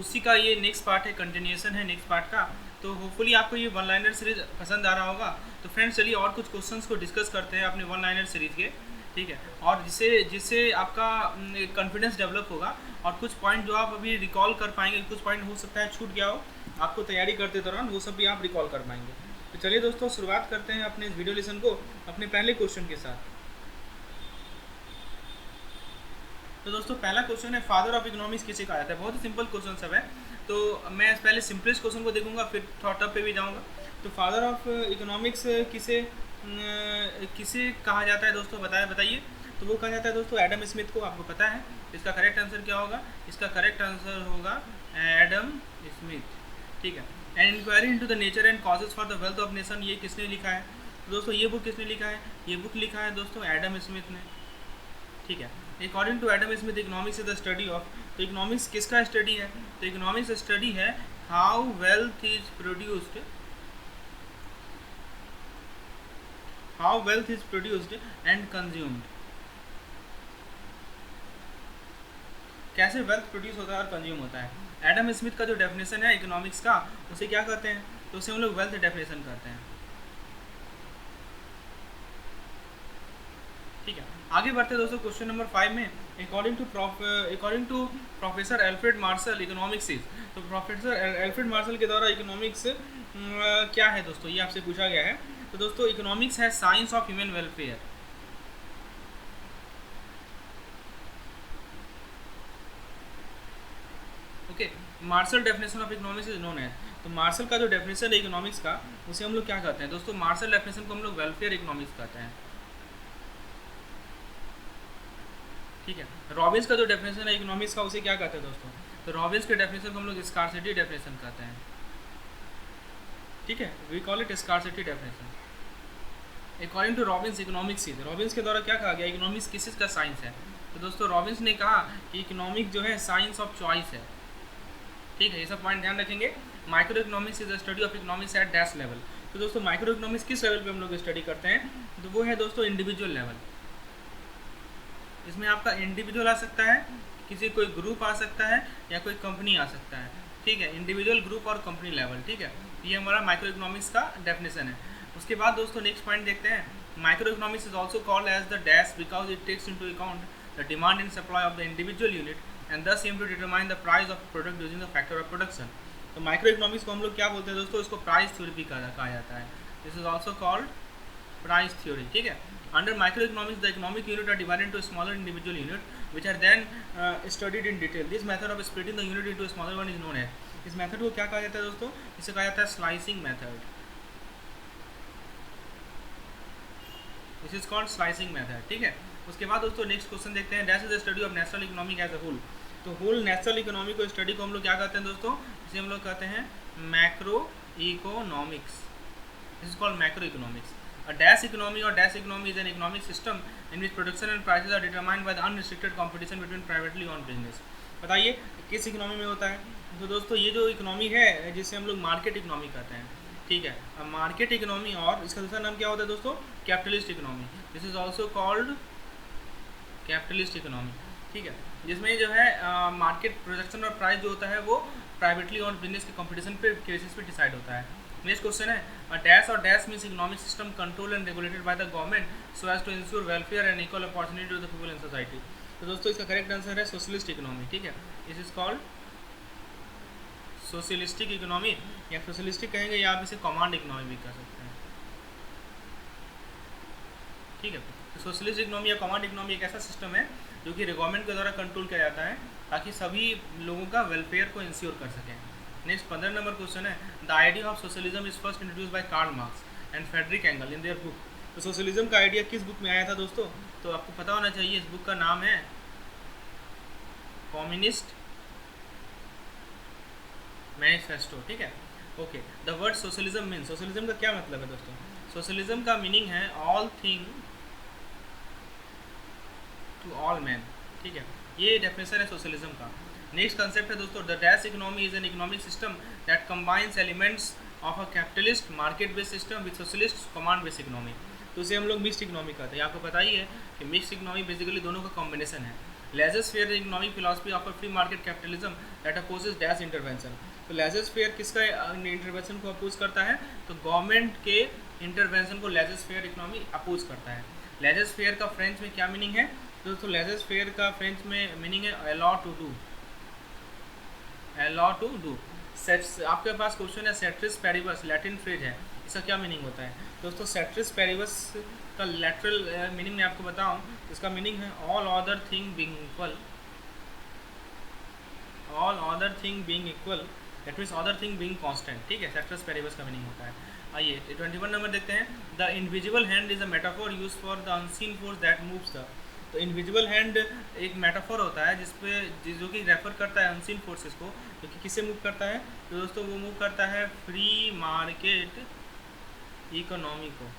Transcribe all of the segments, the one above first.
उसी का ये नेक्स्ट पार्ट है, कंटिन्यूएशन है नेक्स्ट पार्ट का। तो होपफुली आपको ये वन लाइनर सीरीज पसंद आ रहा होगा। तो फ्रेंड्स चलिए और कुछ क्वेश्चंस को डिस्कस करते हैं अपने वन लाइनर सीरीज के, ठीक है। और जिससे जिससे आपका कॉन्फिडेंस डेवलप होगा और कुछ पॉइंट जो आप अभी रिकॉल कर पाएंगे, कुछ पॉइंट हो सकता है छूट गया हो आपको तैयारी करते दौरान, वो सब भी आप रिकॉल कर पाएंगे। तो चलिए दोस्तों शुरुआत करते हैं अपने इस वीडियो लेसन को अपने पहले क्वेश्चन के साथ। तो दोस्तों पहला क्वेश्चन है, फादर ऑफ इकोनॉमिक्स किसे कहा जाता है। बहुत ही सिंपल क्वेश्चन सब है, तो मैं पहले सिंपलेस्ट क्वेश्चन को देखूंगा फिर थोड़ा टफ पे भी जाऊंगा। तो फादर ऑफ इकोनॉमिक्स किसे किसे कहा जाता है दोस्तों, बताइए। तो वो कहा जाता है दोस्तों एडम स्मिथ को। आपको पता है इसका करेक्ट आंसर क्या होगा? इसका करेक्ट आंसर होगा एडम स्मिथ, ठीक है। And inquiry into the nature and causes for the wealth of nation, ये किसने लिखा है? तो दोस्तों ये बुक किसने लिखा है? ये बुक लिखा है दोस्तों एडम स्मिथ ने, ठीक है। According to Adam Smith economics is the study of, तो इकोनॉमिक्स किसका स्टडी है? तो इकोनॉमिक्स स्टडी है how wealth is produced, how wealth is produced and consumed, कैसे वेल्थ प्रोड्यूस होता है और कंज्यूम होता है। एडम स्मिथ का जो डेफिनेशन है इकोनॉमिक्स का, उसे क्या कहते हैं? तो उसे हम लोग वेल्थ डेफिनेशन कहते हैं, ठीक है। आगे बढ़ते हैं दोस्तों क्वेश्चन नंबर 5 में। According to professor Alfred Marshall economics is, तो प्रोफेसर एल्फ्रेड मार्शल के द्वारा इकोनॉमिक्स क्या है दोस्तों, ये आपसे पूछा गया है। तो दोस्तों इकोनॉमिक्स है science of human welfare, okay. Marshall definition of economics is known as, तो मार्शल का जो डेफिनेशन है इकोनॉमिक्स का, उसे हम लोग क्या कहते हैं दोस्तों? मार्शल डेफिनेशन को हम लोग वेलफेयर इकोनॉमिक्स कहते हैं, ठीक है। रॉबिन्स का जो डेफिनेशन है इकोनॉमिक्स का, उसे क्या कहते हैं दोस्तों? तो रॉबिन्स के डेफिनेशन को हम लोग स्कार्सिटी डेफिनेशन कहते हैं, ठीक है। We call it scarcity definition. According to Robbins economics is, Robbins के द्वारा क्या कहा गया? इकोनॉमिक्स किस का साइंस है? तो दोस्तों रॉबिन्स ने कहा कि इकोनॉमिक्स जो है साइंस ऑफ चॉइस है, ठीक है। ये सब पॉइंट ध्यान रखेंगे। Micro economics is the study of economics eight dash level, तो दोस्तों माइक्रो इकोनॉमिक्स किस लेवल पे हम लोग स्टडी करते हैं? तो वो है दोस्तों इंडिविजुअल लेवल। इसमें आपका इंडिविजुअल आ सकता है, किसी कोई ग्रुप आ सकता है, या कोई कंपनी आ सकता है, ठीक है। इंडिविजुअल, ग्रुप और कंपनी लेवल, ठीक है। ये हमारा माइक्रो इकोनॉमिक्स का डेफिनेशन है। उसके बाद दोस्तों नेक्स्ट पॉइंट देखते हैं। Micro economics is also called as the dash because it takes into account the demand and supply of the individual unit and thus aim to determine the price of product using the factor of production. तो micro economics को हम लोग क्या बोलते हैं दोस्तों? इसको price theory भी कहा जाता है। This is also called price theory, ठीक है। Under microeconomics, the economic unit are divided into smaller individual unit, which are then studied in detail. This method of splitting the unit into a smaller one is known as, इस method को क्या कहा जाता है दोस्तों? इसे कहा जाता है slicing method. This is called slicing method, ठीक है। उसके बाद दोस्तों नेक्स्ट क्वेश्चन देखते हैं। That is the study of national economic as a whole, तो होल नेशनल इकोनॉमी को स्टडी को हम लोग क्या कहते हैं दोस्तों? इसे हम लोग कहते हैं macro economics, this is called macro economics. A dash economy or dash economy is an economic system in which production and prices are determined by the unrestricted competition between privately owned business। बताइए किस economy में होता है? तो दोस्तों ये जो economy है जिसे हम लोग मार्केट इकोनॉमी कहते हैं, ठीक है। अब मार्केट इकोनॉमी और इसका दूसरा नाम क्या होता है दोस्तों? Capitalist economy. This is also called capitalist economy, ठीक है। जिसमें जो है मार्केट प्रोडक्शन और प्राइस जो होता है वो प्राइवेटली ओन्ड बिजनेस के कंपटीशन पे बेसिस पे डिसाइड होता है। नेक्स्ट क्वेश्चन है, डैश और dash means economic system control and regulated by the government so as to ensure welfare and equal opportunity to the people in society. तो दोस्तों इसका करेक्ट आंसर है सोशलिस्ट इकोनॉमी, ठीक है। This is called socialistic economy, या socialistic कहेंगे या आप इसे कमांड इकोनॉमी भी कह सकते हैं, ठीक है। तो सोशलिस्ट इकोनॉमी या कमांड इकोनॉमी एक ऐसा सिस्टम है जो कि गवर्नमेंट के द्वारा कंट्रोल किया जाता है ताकि सभी लोगों का वेलफेयर को इंश्योर कर सकें। नेक्स्ट 15 नंबर क्वेश्चन है, the idea of socialism is first introduce by Karl Marx and Frederick Engel in their book. तो सोशलिज्म का आइडिया किस बुक में आया था दोस्तों? तो आपको पता होना चाहिए, इस बुक का नाम है कम्युनिस्ट मैनिफेस्टो, ठीक है, okay. The word socialism mean, socialism का क्या मतलब है दोस्तों? सोशलिज्म का मीनिंग है all thing to all man, ठीक है। ये डेफिनेशन है सोशलिज्म का। नेक्स्ट कंसेप्ट है दोस्तों, the dash economy is an economic system that combines elements of a capitalist market based system with socialist command based economy. तो उसे हम लोग मिक्स्ड इकोनॉमी कहते हैं। आपको पता ही है कि मिक्स्ड इकोनॉमी बेसिकली दोनों का कॉम्बिनेशन है। Laissez faire economic philosophy of free market capitalism that opposes dash intervention. तो लेजर फेयर किसका इंटरवेंशन को अपोज करता है? तो गवर्नमेंट के इंटरवेंशन को लेजर फेयर इकोनॉमी अपोज करता है। लेजर फेयर का फ्रेंच में क्या मीनिंग है दोस्तों? लेजर फेयर का फ्रेंच में मीनिंग है allow to do, allow to do. आपके पास क्वेश्चन है सेट्रिस पेरिबस, लैटिन फ्रेज है, इसका क्या मीनिंग होता है दोस्तों? सेट्रिस पेरिबस का लैटरल मीनिंग मैं आपको बताऊं, इसका मीनिंग है all other thing being equal, all other thing being equal, that means other thing being constant. ठीक है, सेट्रिस पेरिबस का मीनिंग होता है। आइए 21 नंबर देखते हैं। The invisible hand is a metaphor use for the unseen force that moves the. तो invisible hand एक मेटाफोर होता है जो कि रेफर करता है अनसीन फोर्सेस को, जो कि किससे मूव करता है? तो दोस्तों वो मूव करता है फ्री मार्केट इकोनॉमी को।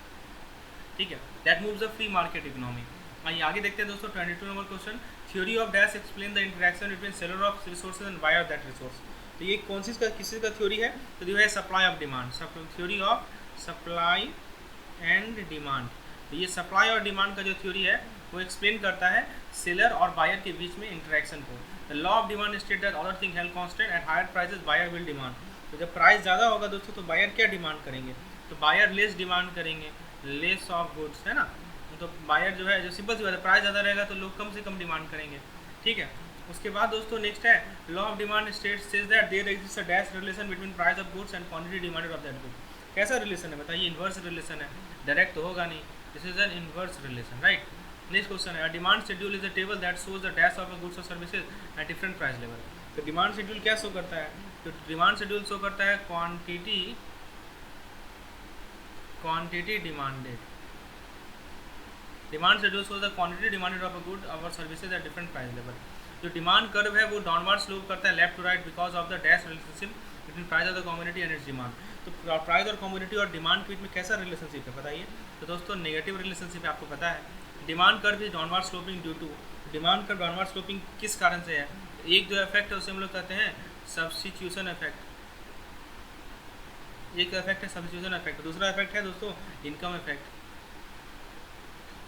ठीक है, that moves the free market economy. आइए आगे देखते हैं दोस्तों 22 number question. Theory of dash explain the interaction between seller of resources and buyer of that resource. तो ये कौन सी किसी का थ्योरी है? तो जो है supply of demand, theory of supply and demand. तो ये सप्लाई और डिमांड का जो थ्योरी है वो एक्सप्लेन करता है सेलर और बायर के बीच में इंटरेक्शन को। The law of demand state that other thing held constant at higher prices buyer will demand. तो जब प्राइस ज़्यादा होगा दोस्तों तो बायर क्या डिमांड करेंगे? तो बायर लेस डिमांड करेंगे, लेस ऑफ गुड्स, है ना। तो बायर जो है, जो सिंपल सी बात है, प्राइस ज़्यादा रहेगा तो लोग कम से कम डिमांड करेंगे। ठीक है, उसके बाद दोस्तों नेक्स्ट है law of demand state says that there exist a dash relation between price of goods and quantity demanded of that good. कैसा रिलेशन है बताइए? इन्वर्स रिलेशन है, डायरेक्ट तो होगा नहीं, this is an inverse relation, right. Next question है demand schedule is a table that shows the dash of a goods और services at different price level. तो डिमांड शेड्यूल क्या शो करता है? तो डिमांड शेड्यूल शो करता है quantity demanded. Demand schedule shows the quantity demanded of a good और services at different price level. जो डिमांड कर्व है वो डाउनवर्ड स्लोप करता है left to right because of the dash relationship between price of the commodity and its demand. तो price और commodity और demand के बीच में कैसा रिलेशनशिप है बताइए? तो दोस्तों नेगेटिव रिलेशनशिप है, आपको पता है। Demand curve is downward sloping due to, demand curve downward sloping किस कारण से है? एक जो इफेक्ट है उसे हम लोग कहते हैं सब्स्टिट्यूशन इफेक्ट, एक इफेक्ट है सब्स्टिट्यूशन इफेक्ट, दूसरा इफेक्ट है दोस्तों इनकम इफेक्ट।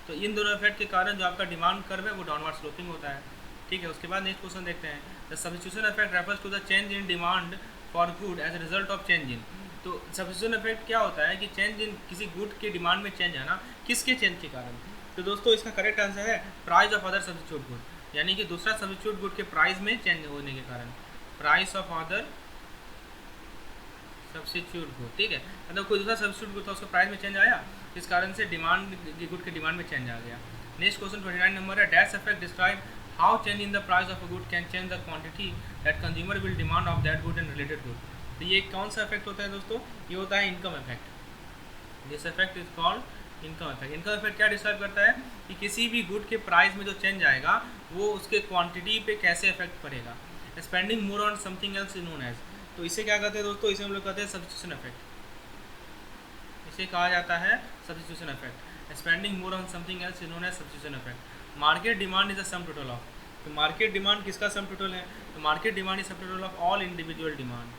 तो इन दोनों इफेक्ट के कारण जो आपका डिमांड कर्व है वो डाउनवर्ड स्लोपिंग होता है। ठीक है, उसके बाद नेक्स्ट क्वेश्चन देखते हैं। The substitution effect refers to the change in demand for good as a result of change in. तो सब्स्टिट्यूशन इफेक्ट क्या होता है कि चेंज इन किसी गुड के डिमांड में चेंज है ना, किसके चेंज के कारण? तो दोस्तों इसका करेक्ट आंसर है price of other substitute good, यानी कि दूसरा सब्स्टिट्यूट गुड के प्राइस में चेंज होने के कारण, price of other substitute good. ठीक है, मतलब कोई दूसरा सब्स्टिट्यूट गुड था उसका प्राइस में चेंज आया, इस कारण से डिमांड गुड के डिमांड में चेंज आ गया। नेक्स्ट क्वेश्चन 29 नंबर है dash effect describe how change in the price of a good can change the quantity that consumer will demand of that good and related good. तो ये कौन सा effect होता है दोस्तों? ये होता है income effect. This effect is called income effect. Income effect क्या डिस्क्राइब करता है कि किसी भी गुड के प्राइस में जो चेंज आएगा वो उसके क्वांटिटी पे कैसे इफेक्ट पड़ेगा। Spending more on something else is known as. तो इसे क्या कहते हैं दोस्तों? इसे हम लोग कहते हैं सब्स्टिट्यूशन इफेक्ट, इसे कहा जाता है substitution effect. Spending more on something else is known as substitution effect. Market demand is a sum total of. तो मार्केट डिमांड किसका सम टोटल है? तो market demand is sum total of all individual demand.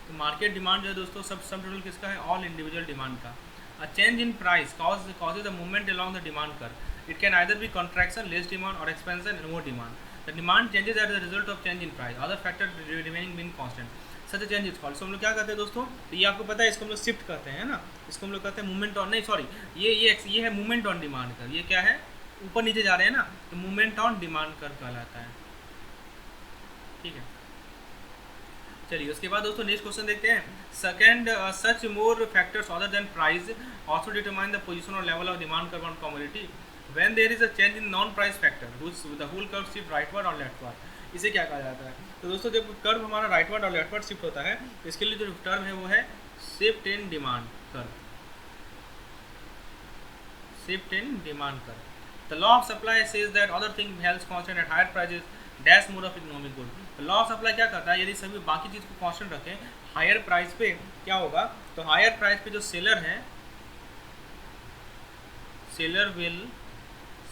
तो market demand जो है दोस्तों सब sum total किसका है? ऑल इंडिविजुअल डिमांड का। अ change in price causes a movement along the demand curve. It can either be contraction, less demand, or expansion and more demand. The demand changes as a result of change in price. Other factors remaining being constant. Such a change is called. So हम लोग क्या कहते हैं दोस्तों? तो ये आपको पता है, इसको हम लोग शिफ्ट कहते हैं ना, इसको हम लोग कहते हैं मूवमेंट ऑन, नहीं सॉरी, ये है मूवमेंट ऑन डिमांड कर्व। ये क्या है? ऊपर नीचे जा रहे हैं ना, तो मूवमेंट ऑन डिमांड कर्व कहलाता है। ठीक है, चलिए उसके बाद दोस्तों नेक्स्ट क्वेश्चन देखते हैं। Second, such more factors other than price also determine the position और level of demand curve on commodity when there is a change in non price factor which the whole curve shift rightward और leftward. इसे क्या कहा जाता है? तो दोस्तों जब कर्व हमारा राइटवर्ड और लेफ्टवर्ड शिफ्ट होता है तो इसके लिए जो टर्म है वो है shift in demand curve, shift in demand curve. The law of supply says that other thing held constant at higher prices dash mode of economic good. तो लॉ ऑफ सप्लाई क्या करता है? यदि सभी बाकी चीज़ को कांस्टेंट रखें हायर प्राइस पे क्या होगा? तो हायर प्राइस पे जो सेलर है, seller will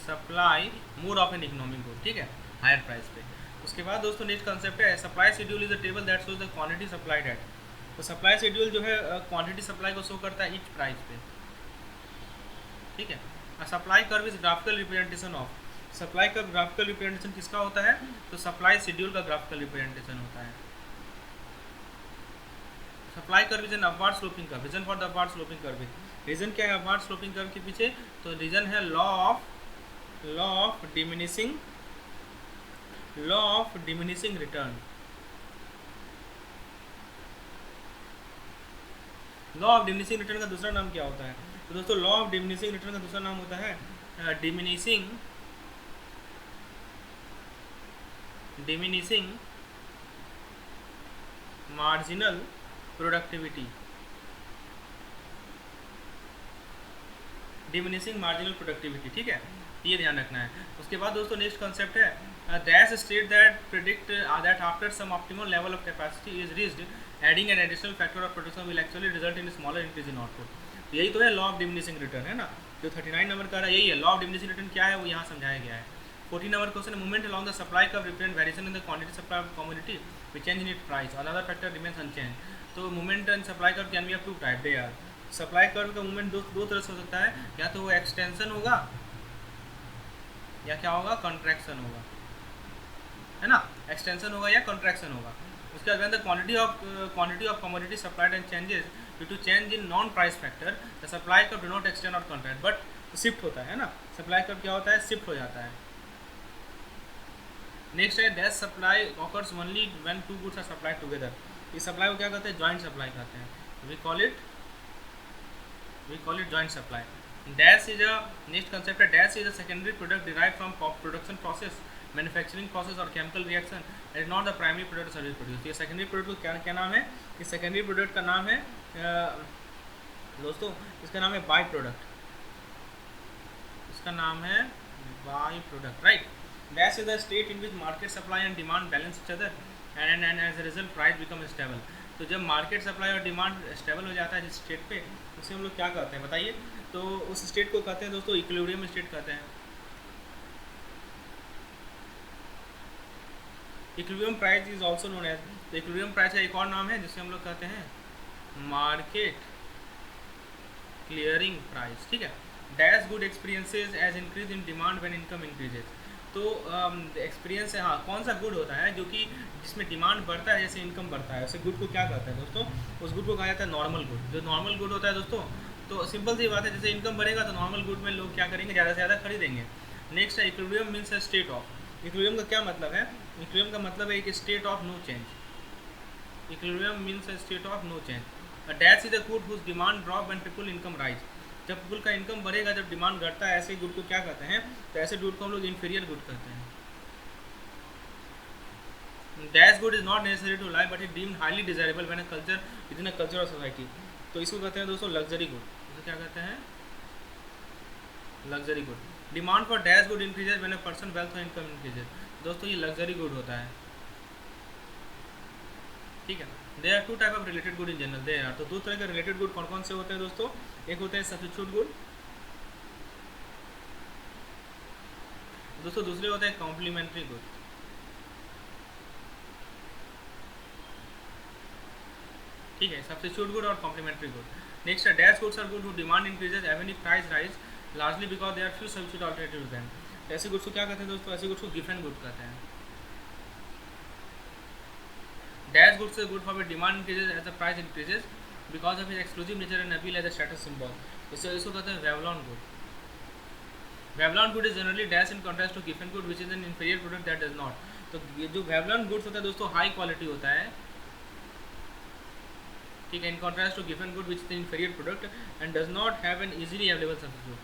supply more of an economic good. ठीक है, हायर प्राइस पे। उसके बाद दोस्तों नेक्स्ट कंसेप्ट है supply schedule is a table that shows the quantity supplied eight. तो सप्लाई शेड्यूल जो है क्वांटिटी सप्लाई को शो करता है ईच प्राइस पे। ठीक है, supply curve is graphical representation of, supply curve graphical representation किसका होता है, तो सप्लाई शेड्यूल का ग्राफिकल रिप्रेजेंटेशन होता है। Supply curve is an upward sloping curve, reason for the upward sloping curve, reason क्या है अपवर्ड स्लोपिंग कर्व के पीछे, तो रीजन है law of diminishing return. Law of diminishing return का दूसरा नाम क्या होता है, तो दोस्तों लॉ ऑफ डिमिनिशिंग रिटर्न का दूसरा नाम होता है diminishing marginal productivity, diminishing marginal productivity, ठीक है, ये ध्यान रखना है। उसके बाद दोस्तों नेक्स्ट कॉन्सेप्ट है that state that predict that after some optimal level of capacity is reached adding an additional factor of production will actually result in smaller increase in output. यही तो है लॉ ऑफ डिमिनिशिंग रिटर्न, है ना, जो 39 number का है यही है। लॉ ऑफ डिमिनिशिंग रिटर्न क्या है वो यहाँ समझाया गया है। 14 number question, movement along the supply curve represent variation in the quantity supply of commodity which change in it price, another factor remains unchanged. तो movement in supply curve can be of two type, they are, supply curve का movement दो तरह से हो सकता है, या तो वो एक्सटेंशन होगा या क्या होगा, कॉन्ट्रैक्शन होगा, है ना, एक्सटेंशन होगा या कॉन्ट्रैक्शन होगा। उसके बाद the quantity of commodity supplied and changes due to change in non price factor, the supply curve do not extend or contract but shift होता है ना, सप्लाई कर्व क्या होता है, शिफ्ट हो जाता है। नेक्स्ट है dash supply occurs only when two goods are supplied together, इस सप्लाई को क्या कहते हैं, जॉइंट सप्लाई कहते हैं, we call it joint supply. Dash is a next concept है, dash is a secondary product derive from production process, manufacturing process और chemical reaction, is not the primary product service produce. ये secondary product को क्या नाम है, इस secondary product का नाम है दोस्तों, इसका नाम है बाई प्रोडक्ट, इसका नाम है by product, right. Dash is the state in which market supply and demand balance each other and as a result price become stable. तो जब मार्केट सप्लाई और डिमांड स्टेबल हो जाता है जिस स्टेट पे, उसे हम लोग क्या कहते हैं बताइए, तो उस स्टेट को कहते हैं दोस्तों इक्विलिब्रियम स्टेट कहते हैं। Equilibrium price is also known as, तो इक्विलिब्रियम प्राइस का एक और नाम है जिसे हम लोग कहते हैं मार्केट क्लियरिंग प्राइस, ठीक है। Dash good experiences as increase in demand when income increases, तो एक्सपीरियंस है, हाँ, कौन सा गुड होता है जो कि जिसमें डिमांड बढ़ता है जैसे इनकम बढ़ता है, उसे गुड को क्या कहते हैं दोस्तों, उस गुड को कहा जाता है नॉर्मल गुड। जो नॉर्मल गुड होता है दोस्तों, तो सिंपल सी बात है, जैसे इनकम बढ़ेगा तो नॉर्मल गुड में लोग क्या करेंगे, ज़्यादा से ज़्यादा खरीदेंगे। नेक्स्ट है equilibrium means a state of, equilibrium का क्या मतलब है, इक्विलिब्रियम का मतलब है एक state of no change, equilibrium means a state of no change. Dash is a good whose demand drop and people income rise, जब पीपल का इनकम बढ़ेगा, जब डिमांड घटता है, ऐसे गुड को क्या कहते हैं, तो ऐसे गुड को हम लोग इन्फीरियर गुड कहते हैं। Dash good is not necessary to life but it deemed highly desirable when a culture within a culture of society, तो इसको कहते हैं दोस्तों लग्जरी गुड, इसे क्या कहते हैं, luxury good. Demand for dash good increases when a person wealth और इनकम इंक्रीजेज, दोस्तों ये लग्जरी गुड होता है, ठीक है। There are two type of related good in general, there are, तो दो तरह के रिलेटेड गुड कौन कौन से होते हैं दोस्तों, एक होते हैं सब्स्टिट्यूट गुड, दोस्तों दूसरे होते हैं कॉम्प्लीमेंट्री गुड, ठीक है, सब्स्टिट्यूट गुड और कॉम्प्लीमेंट्री गुड। नेक्स्ट है dash goods are good who demand increases even if price rise largely because they are few substitute alternative to them, ऐसे गुड्स को क्या कहते हैं दोस्तों, ऐसे गुड्स को गिवन गुड कहते हैं। Dash goods is good for demand increases as the price increases because of is exclusive nature and appeal as a status symbol, इसको कहते हैं Veblen good. Veblen good is generally dash in contrast to given good which is an inferior product that does not, तो ये जो वेवलॉन goods होता है दोस्तों high quality होता है, ठीक है, in contrast to given good which is inferior product and does not have an easily available substitute,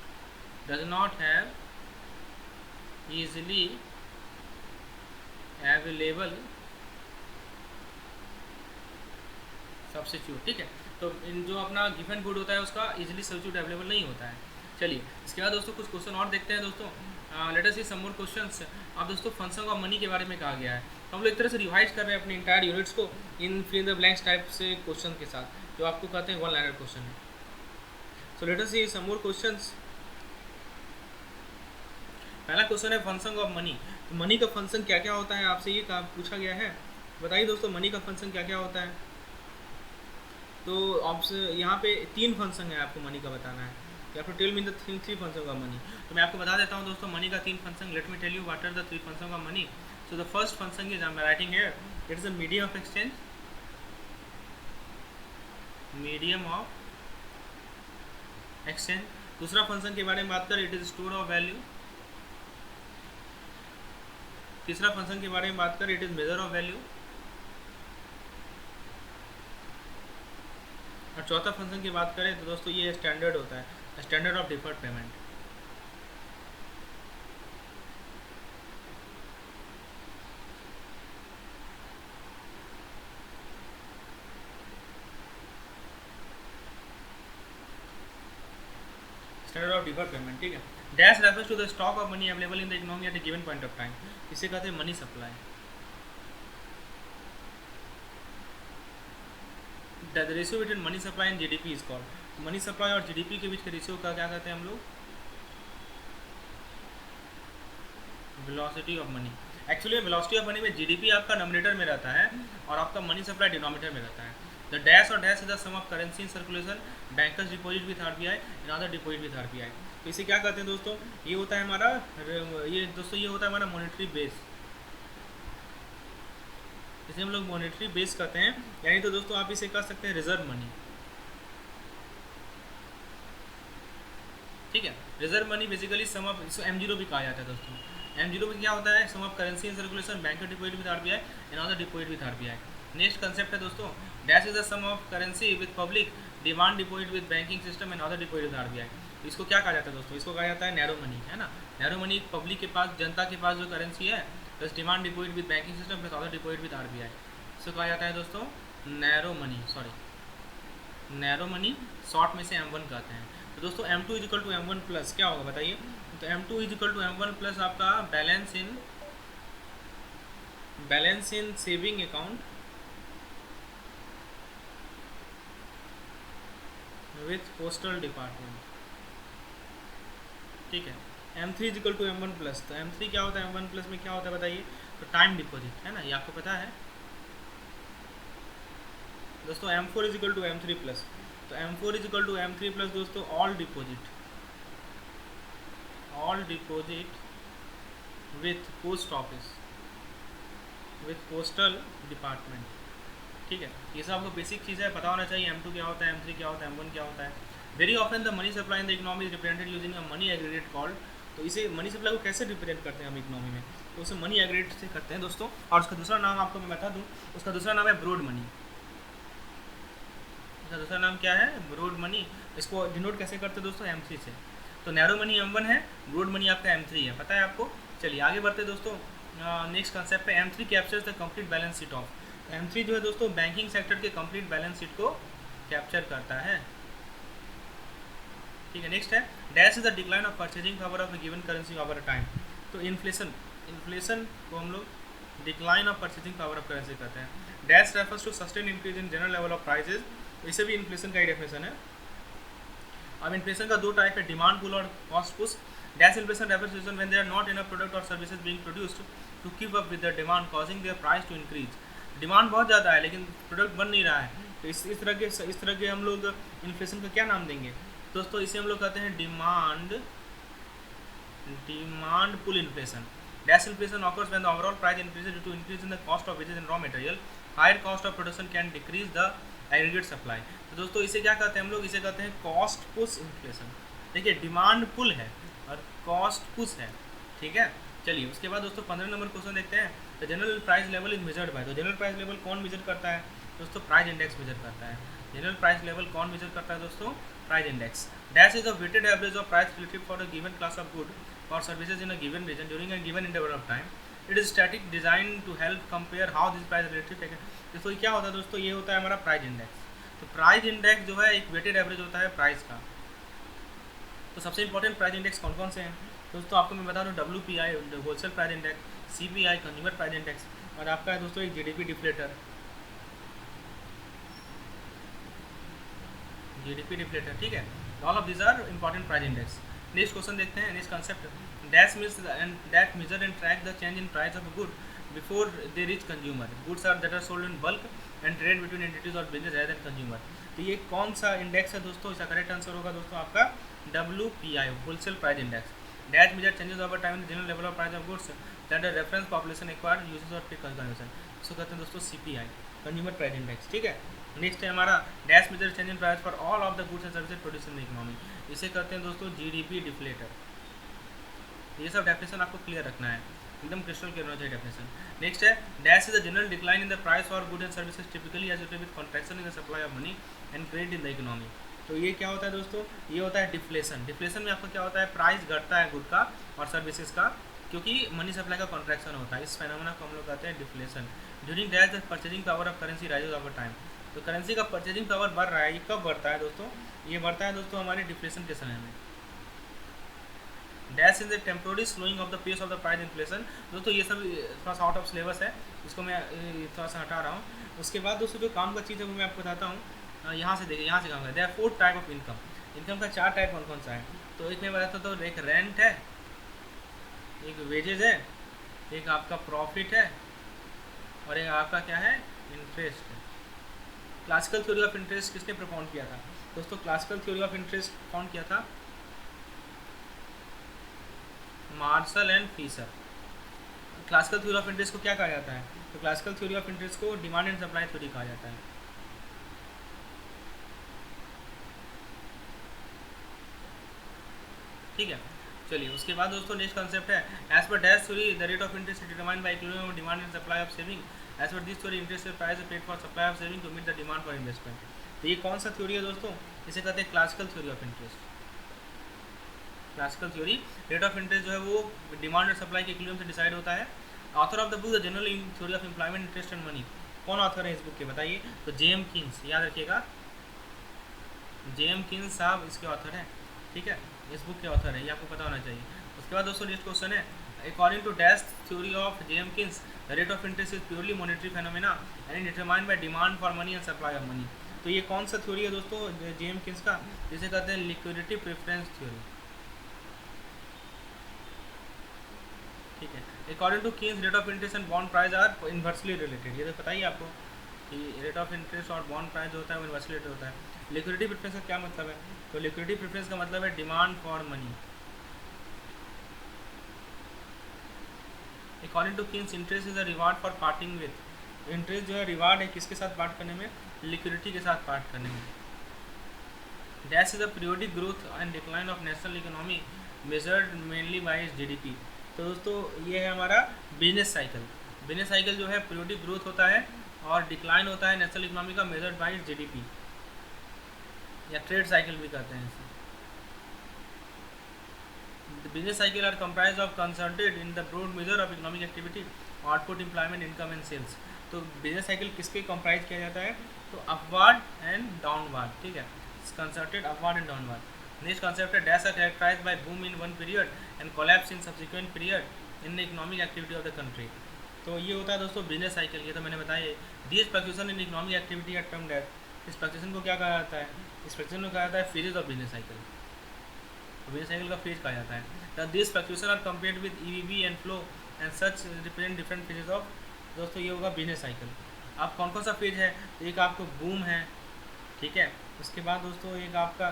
does not have easily available substitute, ठीक है। तो इन जो अपना गिवन गुड होता है उसका इजीली सब्स्टिट्यूट अवेलेबल नहीं होता है। चलिए इसके बाद दोस्तों कुछ क्वेश्चन और देखते हैं दोस्तों, लेट अस सी सम मोर क्वेश्चंस। अब दोस्तों फंक्शन ऑफ मनी के बारे में कहा गया है, तो हम लोग एक तरह से रिवाइज कर रहे हैं अपने इंटायर यूनिट्स को इन fill in the blanks type से क्वेश्चन के साथ, जो आपको कहते हैं वन लाइनर क्वेश्चन है। सो लेट अस सी सम मोर क्वेश्चंस। पहला क्वेश्चन है फंक्शन ऑफ मनी, तो मनी का फंक्शन क्या क्या होता है, आपसे ये पूछा गया है, बताइए दोस्तों मनी का फंक्शन क्या क्या होता है। तो ऑप्शन यहाँ पे 3 फंक्शन है आपको मनी का बताना है। You have to tell me the three functions of money. तो मैं आपको बता देता हूँ दोस्तों मनी का 3 function. Let me tell you what are the 3 function of money. So the first function is I am writing here, it is a medium of exchange. Medium of exchange. दूसरा function के बारे में बात करें, it is store of value. तीसरा function के बारे में बात करें, it is measure of value. और चौथा फंक्शन की बात करें तो दोस्तों ये स्टैंडर्ड होता है, standard of deferred payment. Standard of deferred payment, ठीक है. Dash refers to the stock of money available in the economy at a given point of time. इसे कहते हैं money supply. The ratio between money supply and GDP is called. Money supply और GDP के बीच के ratio का क्या कहते हैं हम लोग? Velocity of money. Actually velocity of money में जीडीपी आपका नॉमिनेटर में रहता है और आपका मनी सप्लाई डिनोमिनेटर में रहता है. द डैश और dash is the sum of currency in circulation, bankers deposit with RBI and other deposit with RBI. तो इसे क्या कहते हैं दोस्तों? ये होता है हमारा, ये दोस्तों ये होता है हमारा मॉनेटरी बेस. इसे हम लोग मॉनेटरी बेस कहते हैं. यानी तो दोस्तों आप इसे कह सकते हैं रिजर्व मनी. ठीक है. Reserve money basically sum of, इसको M0 भी कहा जाता है दोस्तों. M0 में क्या होता है? Sum of currency in circulation, banker deposit with RBI and other deposit with RBI. Next concept है दोस्तों, dash is the sum of currency with public demand deposit with banking system and other deposit with RBI. इसको क्या कहा जाता है दोस्तों? इसको कहा जाता है नैरो मनी, है ना. नैरो मनी पब्लिक के पास, जनता के पास जो करेंसी है, plus demand deposit with banking system plus other deposit with RBI, इसको कहा जाता है दोस्तों narrow money. Sorry, narrow money short में से M1 कहते हैं. तो दोस्तों M2 is equal to M1 plus क्या होगा बताइए? तो M2 is equal to M1 plus आपका balance in saving account with postal department. ठीक है. M3 is equal to M1 plus. तो M3 क्या होता है? M1 प्लस में क्या होता है बताइए? तो टाइम डिपॉजिट, है ना, ये आपको पता है दोस्तों. M4 is equal to M3 plus. तो M4 is equal to M3 plus दोस्तों all deposit with post office, with postal department. ठीक है. ये सब आपको बेसिक चीज़ है, पता होना चाहिए. M2 क्या होता है, M3 क्या होता है, M1 क्या होता है. Very often the money supply in the economy is represented using a money aggregate called. तो इसे मनी सप्लाई को कैसे रिप्रेजेंट करते हैं हम इकोनॉमी में? तो उसे मनी एग्रीगेट से करते हैं दोस्तों. और उसका दूसरा नाम आपको मैं बता दूँ, उसका दूसरा नाम है ब्रॉड मनी. इसका दूसरा नाम क्या है? Broad money. इसको डिनोट कैसे करते हैं दोस्तों? M3 से. तो नैरो मनी M1 है, ब्रॉड मनी आपका M3 है. पता है आपको? चलिए आगे बढ़ते दोस्तों. नेक्स्ट कंसेप्ट पे M3 captures the complete balance sheet of. M3 जो है दोस्तों बैंकिंग सेक्टर के कंप्लीट बैलेंस शीट को कैप्चर करता है. ठीक है. नेक्स्ट है dash is the decline of purchasing power of a given currency over a time. तो इन्फ्लेशन को हम लोग decline of purchasing power of currency कहते हैं. Dash refers to sustain increase in general level of prices. इसे भी inflation का ही definition है. अब इन्फ्लेशन का दो टाइप है, डिमांड पुल और cost push. Dash inflation refers to when there are not enough product और services being produced to keep up with the demand causing their price to increase. Demand बहुत ज़्यादा है लेकिन product बन नहीं रहा है. तो इस तरह के हम लोग इन्फ्लेशन का क्या नाम देंगे दोस्तों? इसे हम लोग कहते हैं demand pull inflation. Dash inflation occurs when the overall price increases due to increase in the cost of wages and raw material. Higher cost of production can decrease the aggregate supply. तो दोस्तों इसे क्या कहते हैं हम लोग? इसे कहते हैं कॉस्ट पुश इन्फ्लेशन. देखिए डिमांड पुल है और कॉस्ट पुश है. ठीक है. चलिए उसके बाद दोस्तों 15 नंबर क्वेश्चन देखते हैं. The general price level is measured by. तो जनरल प्राइस लेवल कौन मेजर करता है दोस्तों? प्राइस इंडेक्स मेजर करता है. जनरल प्राइस लेवल कौन मेजर करता है दोस्तों? Price index. Dash is the weighted average of price relative for a given class of good और services in a given region during a given interval of time. It is static design to help compare how this price relative taken. दोस्तों क्या होता है दोस्तों? ये होता है हमारा प्राइस इंडेक्स. तो प्राइस इंडेक्स जो है एक वेटेड एवरेज होता है प्राइस का. तो सबसे इंपॉर्टेंट प्राइस इंडेक्स कौन कौन से हैं दोस्तों? आपको मैं बता दूँ WPI wholesale price index, CPI consumer price index, और आपका है दोस्तों एक GDP डिफ्लेटर. ठीक है. All of this are important price index. Next question देखते हैं. Next concept dash means and that measure and track the change in price of good before they reach consumer. Goods are that are sold in bulk and trade between entities or business as an consumer. तो ये कौन सा index है दोस्तों? इसका correct answer होगा दोस्तों आपका WPI wholesale price index that measure changes over time in general level of price of goods that reference population acquired uses or pay consumption, इसको कहते हैं दोस्तों CPI कंज्यूमर प्राइस इंडेक्स। ठीक है, नेक्स्ट है हमारा dash measure change in price for all of the goods and services produce in the economy, इसे कहते हैं दोस्तों GDP डिफ्लेटर। ये सब डेफिनेशन आपको क्लियर रखना है, एकदम क्रिस्टल क्लियर होना चाहिए डेफिनेशन। नेक्स्ट है dash is the general decline in the price for goods and services typically associated with contraction in the supply of money and credit in the economy. तो ये क्या होता है दोस्तों, ये होता है डिफ्लेशन। डिफ्लेशन में आपका क्या होता है, प्राइस घटता है गुड का और सर्विसेज का, क्योंकि मनी सप्लाई का कॉन्ट्रैक्शन होता है। इस फेनोमेना को हम लोग कहते हैं deflation. During that the purchasing power of currency rises over time, तो करेंसी का परचेजिंग पावर बढ़ रहा है, ये कब बढ़ता है दोस्तों, ये बढ़ता है दोस्तों हमारे डिफ्लेशन के समय में। Dash is the temporary slowing of the pace of the price inflation. दोस्तों ये सब थोड़ा सा आउट ऑफ सिलेबस है, इसको मैं थोड़ा सा हटा रहा हूँ। उसके बाद दोस्तों जो काम का चीज़ है वो मैं आपको बताता हूँ। यहाँ से देखिए, यहाँ से काम है, there are 4 type of income. Income का 4 टाइप कौन कौन सा है, तो एक मैं बताता हूँ, एक रेंट है, एक वेजेज है, एक आपका प्रॉफिट है, और एक आपका क्या है, इंटरेस्ट है। क्लासिकल थ्योरी ऑफ इंटरेस्ट किसने प्रपोन किया था दोस्तों, क्लासिकल थ्योरी ऑफ इंटरेस्ट कौन किया था, Marshall and Fisher. Classical theory of interest को क्या कहा जाता है, तो क्लासिकल थ्योरी ऑफ इंटरेस्ट को डिमांड एंड सप्लाई थ्योरी कहा जाता है। ठीक है, चलिए उसके बाद दोस्तों नेक्स्ट कंसेप्ट है as per dash theory the rate of interest determined by equilibrium of demand and supply of saving. As per this theory interest price paid for supply of saving to meet the demand for investment. तो ये कौन सा theory है दोस्तों, इसे कहते हैं classical theory of interest. Classical theory rate of interest जो है वो डिमांड और सप्लाई के इक्विलिब्रियम से डिसाइड होता है। Author of the book the general theory of employment interest and money, कौन ऑथर है इस बुक के बताइए, तो जेएम किन्स, याद रखिएगा जेएम किन्स साहब इसके ऑथर हैं। ठीक है, इस बुक के ऑथर है, ये आपको पता होना चाहिए। उसके बाद दोस्तों नेक्स्ट क्वेश्चन है according to dash theory of JM Keynes the rate of interest is purely monetary phenomena and determined by demand for money and supply of money. तो ये कौन सा थ्योरी है दोस्तों जेएम किन्स का, जिसे कहते हैं लिक्विडिटी प्रेफरेंस थ्योरी। ठीक है, according to Keynes rate of interest and bond price are inversely related. ये तो बताइए आपको कि रेट ऑफ इंटरेस्ट और बॉन्ड प्राइस जो होता है वो इन्वर्सली रिलेटेड होता है। लिक्विडिटी प्रेफरेंस का क्या मतलब है, तो लिक्विडिटी प्रेफरेंस का मतलब है demand for money. According to Keynes interest is a reward for parting with, interest जो है रिवार्ड है किसके साथ पार्ट करने में, लिक्विडिटी के साथ पार्ट करने में। Dash is a periodic growth and decline of national economy measured mainly by GDP. तो दोस्तों ये है हमारा बिजनेस साइकिल। बिजनेस साइकिल जो है पीरियोडिक ग्रोथ होता है और डिक्लाइन होता है नेशनल इकोनॉमी का मेजर्ड बाय जीडीपी, या ट्रेड साइकिल भी कहते हैं इसे। Business cycle are comprise of concentrated in the broad measure of economic activity output employment income and sales. तो बिजनेस साइकिल किसके कंप्राइज किया जाता है, तो अपवार्ड एंड डाउनवार्ड। ठीक है, concentrated upward and downward. Next concept है dash are characterized by boom in one period and collapse in subsequent period in the economic activity of the country. तो ये होता है दोस्तों बिजनेस साइकिल, ये तो मैंने बताया। This fluctuation in economic activity at term date, इस फ्लक्चुएशन को क्या कहा जाता है, इस फ्लक्चुएशन को कहा जाता है phases of business cycle. Business cycle का फेज कहा जाता है। This fluctuation are compared with ebb and flow and such represent different phases of, दोस्तों ये होगा बिजनेस साइकिल। अब कौन कौन सा फेज है, तो एक आपको बूम है, ठीक है, उसके बाद दोस्तों एक आपका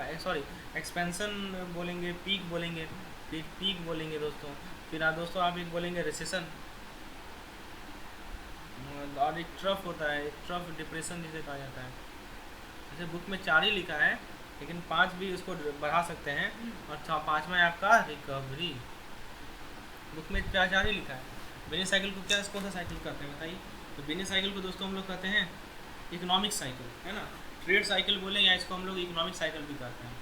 एक्सपेंशन बोलेंगे, पीक बोलेंगे, फिर पीक बोलेंगे दोस्तों, फिर दोस्तों आप एक बोलेंगे रिसेशन, और एक ट्रफ होता है, एक ट्रफ डिप्रेशन जिसे कहा जाता है। जैसे बुक में 4 ही लिखा है लेकिन 5 भी उसको बढ़ा सकते हैं, और 5वां है आपका रिकवरी। बुक में 4 ही लिखा है। बिजनेस साइकिल को क्या कौन सा साइकिल कहते हैं बताइए, तो बिजनेस साइकिल को दोस्तों हम लोग कहते हैं इकोनॉमिक साइकिल, है ना, ट्रेड साइकिल बोले या इसको हम लोग इकोनॉमिक साइकिल भी कहते हैं।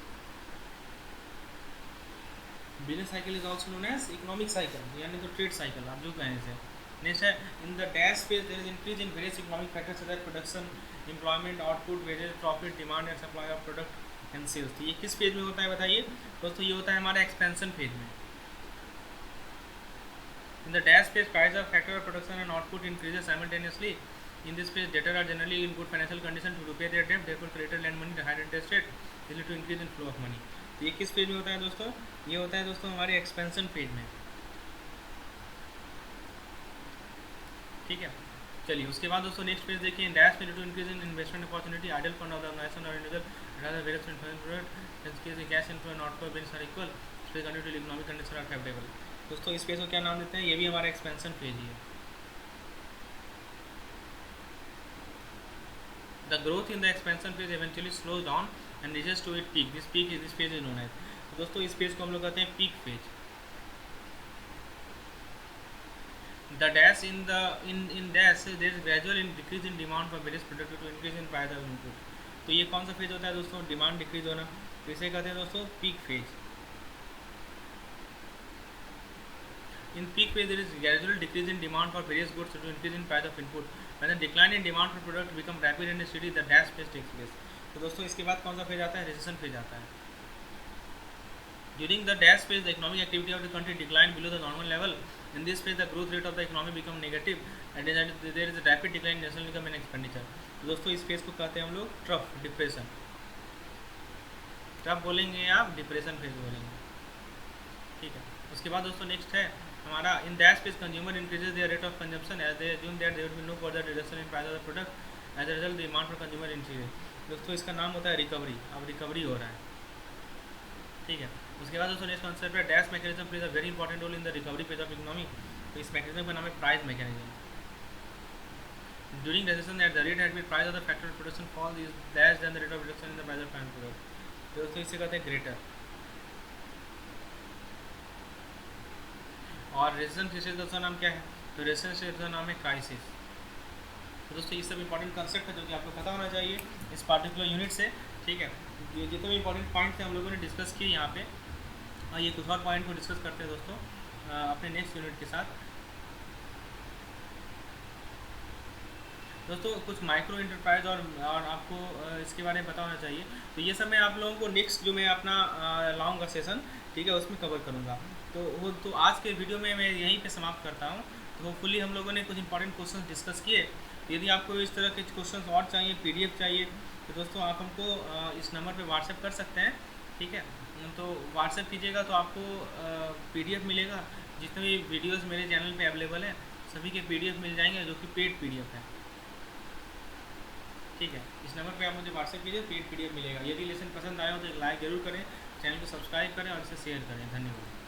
Business cycle is also known as economic cycle, यानी तो ट्रेड साइकिल आप जो कहें इसे। नेक्स्ट है in the dash phase there is increase in various economic factors such as production, employment, output, wages, profit, demand and supply of product and sales. तो ये किस फेज में होता है बताइए दोस्तों, ये होता है हमारा एक्सपेंशन फेज में। In the dash phase, price of factor of production and output increases simultaneously. In this phase, debtors are generally in good financial condition to repay their debt. Therefore, creditor lend money at higher interest rate, leading to increase in flow of money. तो ये किस phase में होता है दोस्तों, ये होता है दोस्तों हमारे एक्सपेंशन फेज में। ठीक है, चलिए उसके बाद दोस्तों नेक्स्ट पेज देखिए, डैश में to increase in investment opportunity idle fund of the organisation और individual rather various product cash inflow not for bills are equal country economic condition are favourable. दोस्तों इस पेज को क्या नाम देते हैं, ये भी हमारा एक्सपेंशन पेज ही है। The growth in the expansion phase eventually slows down and reaches to it peak, this phase is known as. दोस्तों इस पेज को हम लोग कहते हैं peak phase. The dash in dash there is gradual decrease in demand for various products to increase in price of input। तो ये कौन सा फेज होता है दोस्तों, डिमांड डिक्रीज होना, तो इसे कहते हैं दोस्तों peak phase. In peak phase there is gradual decrease in demand for various goods to increase in price of input। When the decline in demand for product become rapid and steady, the dash phase takes place। तो दोस्तों इसके बाद कौन सा phase आता है, recession phase आता है। During the dash phase, the economic activity of the country declined below the normal level। In this phase, the growth rate of the economy become negative and there is a rapid decline in national income and expenditure। तो दोस्तों इस phase को कहते हैं हम लोग trough depression. Trough बोलेंगे या आप डिप्रेशन फेज बोलेंगे, ठीक है। उसके बाद दोस्तों नेक्स्ट है हमारा, in that phase consumer increases their rate of consumption as they assume that there will be no further reduction in price of the product, as a result the demand for consumer increases. दोस्तों इसका नाम होता है recovery, अब recovery हो रहा है, ठीक है। उसके बाद दोस्तों नेक्स्ट कॉन्सेप्ट है dash mechanism plays a very important role in the recovery phase of economy. तो इस मैकेनिज्म का नाम है price mechanism. During recession at the rate at which price of the factor production fall is dash than the rate of reduction in the price of final product. दोस्तों इसे कहते हैं greater. और रेसेशन फेज का दूसरा नाम क्या है, तो रेसेशन फेज का नाम है क्राइसिस। तो दोस्तों ये सब इंपॉर्टेंट कंसेप्ट है जो कि आपको पता होना चाहिए इस पार्टिकुलर यूनिट से, ठीक है। ये जितने भी इंपॉर्टेंट पॉइंट थे हम लोगों ने डिस्कस किए यहाँ पे, और ये कुछ और पॉइंट को डिस्कस करते हैं दोस्तों अपने नेक्स्ट यूनिट के साथ। दोस्तों कुछ माइक्रो इंटरप्राइज और आपको इसके बारे में पता होना चाहिए। तो ये सब मैं आप लोगों को नेक्स्ट जो मैं अपना लाऊंगा सेशन, ठीक है, उसमें कवर करूँगा। तो आज के वीडियो में मैं यहीं पे समाप्त करता हूँ। तो होपफुली हम लोगों ने कुछ इंपॉर्टेंट क्वेश्चन डिस्कस किए। यदि आपको इस तरह के क्वेश्चन और चाहिए, PDF चाहिए, तो दोस्तों आप हमको इस नंबर पे व्हाट्सएप कर सकते हैं, ठीक है। तो व्हाट्सएप कीजिएगा तो आपको PDF मिलेगा। जितने भी वीडियोस मेरे चैनल पे अवेलेबल हैं सभी के PDF मिल जाएंगे, जो कि पेड PDF है, ठीक है। इस नंबर पे आप मुझे व्हाट्सएप कीजिए, पेड PDF मिलेगा। यदि लेसन पसंद आया हो तो एक लाइक जरूर करें, चैनल को सब्सक्राइब करें और इसे शेयर करें। धन्यवाद।